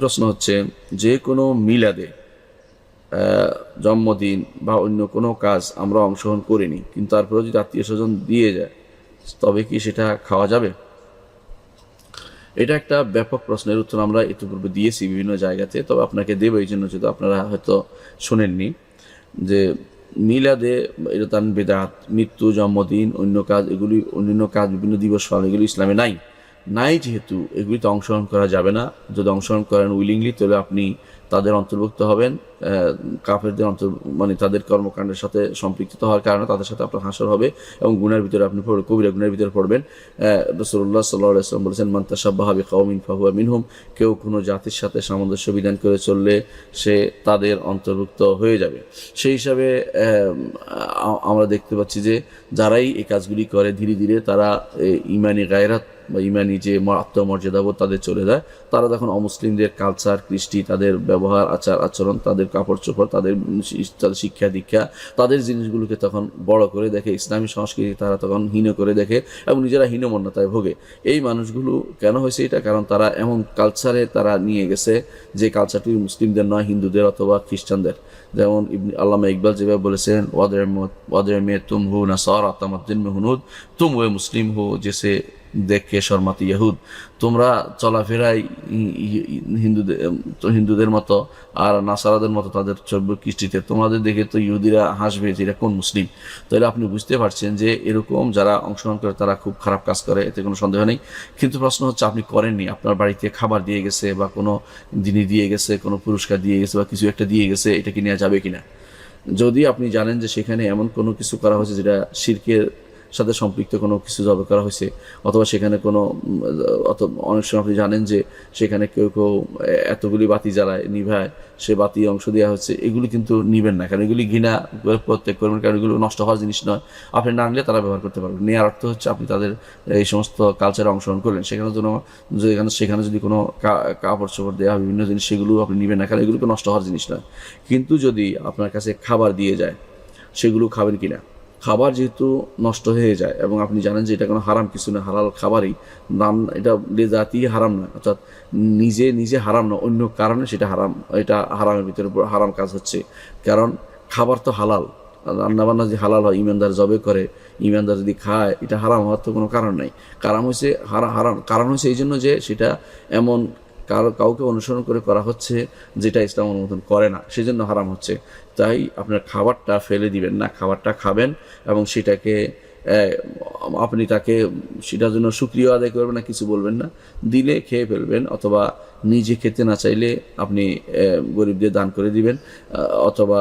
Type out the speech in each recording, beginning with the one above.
প্রশ্ন হচ্ছে, যে কোনো মিলাদে জন্মদিন বা অন্য কোনো কাজ আমরা অংশগ্রহণ করিনি, কিন্তু তারপরে যদি আত্মীয় স্বজন দিয়ে যায়, তবে কি সেটা খাওয়া যাবে? এটা একটা ব্যাপক প্রশ্নের উত্তর আমরা ইতিপূর্বে দিয়েছি বিভিন্ন জায়গাতে, তবে আপনাকে দেব এই জন্য, যদি আপনারা হয়তো শোনেননি, যে মিলাদে এটা তার বেদাত, মৃত্যু, জন্মদিন, অন্য কাজ, এগুলি অন্যান্য কাজ, বিভিন্ন দিবস পালন, এগুলি ইসলামে নাই। যেহেতু এগুলিতে অংশগ্রহণ করা যাবে না। যদি অংশগ্রহণ করেন উইলিংলি, তাহলে আপনি তাদের অন্তর্ভুক্ত হবেন, কাফেরদের মানে তাদের কর্মকাণ্ডের সাথে সম্পৃক্ত হওয়ার কারণে তাদের সাথে আপনার হাসর হবে এবং গুনার ভিতরে আপনি কবিরা গুনার ভিতরে পড়বেন। রাসূলুল্লাহ সাল্লাল্লাহু আলাইহি ওয়াসাল্লাম বলেছেন, মান তাশাব্বাহা বিকাওমিন ফাহুয়া মিনহুম, কেউ কোনো জাতির সাথে সামঞ্জস্য বিধান করে চললে সে তাদের অন্তর্ভুক্ত হয়ে যাবে। সেই হিসাবে আমরা দেখতে পাচ্ছি যে যারাই এই কাজগুলি করে, ধীরে ধীরে তারা ইমানি গায়রাত বা ইমানি যে আত্মমর্যাদাবোধ তাদের চলে যায়। তারা তখন অমুসলিমদের কালচার, কৃষ্টি, তাদের ব্যবহার, আচার আচরণ, তাদের কাপড় চোপড়, তাদের শিক্ষা দীক্ষা, তাদের জিনিসগুলোকে তখন বড় করে দেখে, ইসলামী সংস্কৃতি তারা তখন হীন করে দেখে এবং নিজেরা হীনমন্যতায় ভোগে। এই মানুষগুলো কেন হয়েছে এটা? কারণ তারা এমন কালচারে তারা নিয়ে গেছে যে কালচারটি মুসলিমদের নয়, হিন্দুদের অথবা খ্রিস্টানদের। যেমন আল্লামা ইকবাল যেভাবে বলেছেন, ওয়াদের মে তুম হো নাসারা তামাদ্দিন মে হুনুদ, তুম ওয়ে মুসলিম হো জেসে দেখে শর্মাতি ইহুদ। তোমরা চলাফেরায় হিন্দুদের মতো আর নাসারাদের মতো তাদের চর্ব কৃষ্টিতে, তোমাদের দেখে তো ইহুদিরা হাসবে যে এরা কোন মুসলিম। তাহলে আপনি বুঝতে পারছেন যে এরকম যারা অংশগ্রহণ করে তারা খুব খারাপ কাজ করে, এতে কোনো সন্দেহ নেই। কিন্তু প্রশ্ন হচ্ছে, আপনি করেননি, আপনার বাড়িতে খাবার দিয়ে গেছে বা কোনো জিনিস দিয়ে গেছে, কোনো পুরস্কার দিয়ে গেছে বা কিছু একটা দিয়ে গেছে, এটা কি নেওয়া যাবে কিনা? যদি আপনি জানেন যে সেখানে এমন কোনো কিছু করা হয়েছে যেটা শিরকের সাথে সম্পৃক্ত কোনো কিছু জবে করা হয়েছে, অথবা সেখানে কোনো অনেক সময় আপনি জানেন যে সেখানে কেউ কেউ এতগুলি বাতি জ্বালায়, নিভায়, সে বাতি অংশ দেওয়া হচ্ছে, এগুলি কিন্তু নিবেন না, কারণ এগুলি ঘৃণা প্রত্যেক করবেন, কারণ এগুলো নষ্ট হওয়ার জিনিস নয়। আপনি না নিলে তারা ব্যবহার করতে পারবেন। নেওয়ার অর্থ হচ্ছে আপনি তাদের এই সমস্ত কালচারে অংশগ্রহণ করলেন, সেখানে যদি কোনো কাপড় চোপড় দেওয়া, বিভিন্ন জিনিস, সেগুলো আপনি নিবেন না, কারণ এগুলোকে নষ্ট হওয়ার জিনিস নয়। কিন্তু যদি আপনার কাছে খাবার দিয়ে যায়, সেগুলো খাবেন কিনা? খাবার যেহেতু নষ্ট হয়ে যায় এবং আপনি জানেন যে এটা কোনো হারাম কিছু না, হালাল খাবারই, নাম এটা জাতি হারাম নয়, অর্থাৎ নিজে নিজে হারাম না, অন্য কারণে সেটা হারাম, এটা হারামের ভিতরে হারাম কাজ হচ্ছে। কারণ খাবার তো হালাল, রান্নাবান্না যদি হালাল হয়, ইমানদার জবে করে, ইমানদার যদি খায়, এটা হারাম হওয়ার তো কোনো কারণ নাই। কারণ হয়েছে কারণ হয়েছে এই জন্য যে সেটা এমন কাউকে অনুসরণ করে করা হচ্ছে যেটা ইসলাম অনুমোদন করে না, সেই জন্য হারাম হচ্ছে। তাই আপনার খাবারটা ফেলে দিবেন না, খাবারটা খাবেন এবং সেটাকে আপনি তাকে সেটার জন্য শুকরিয়া আদায় করবেন না, কিছু বলবেন না, দিলে খেয়ে ফেলবেন, অথবা নিজে খেতে না চাইলে আপনি গরিবদের দান করে দিবেন, অথবা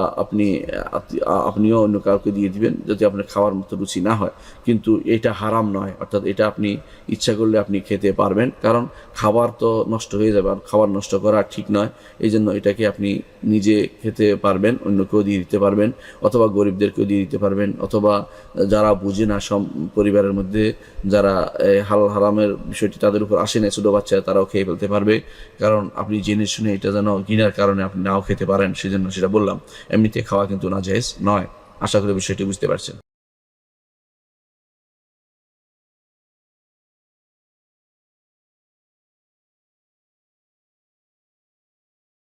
আপনিও অন্য কাউকে দিয়ে দিবেন যদি আপনার খাওয়ার মতো রুচি না হয়। কিন্তু এটা হারাম নয়, অর্থাৎ এটা আপনি ইচ্ছা করলে আপনি খেতে পারবেন, কারণ খাবার তো নষ্ট হয়ে যাবে, আর খাবার নষ্ট করা ঠিক নয়। এই জন্য এটাকে আপনি নিজে খেতে পারবেন, অন্যকেও দিয়ে দিতে পারবেন, অথবা গরিবদেরকেও দিয়ে দিতে পারবেন, অথবা যারা বুঝে না, পরিবারের মধ্যে যারা হালাল হারামের বিষয়টি তাদের উপর আসে না, ছোটো বাচ্চা, তারাও খেয়ে ফেলতে পারবে। কারণ আপনি জেনে শুনে এটা যেন ঘৃণার কারণে আপনি নাও খেতে পারেন, সেজন্য সেটা বললাম। এমনিতে খাওয়া কিন্তু নাজায়েজ নয়। আশা করি বিষয়টি বুঝতে পারছেন।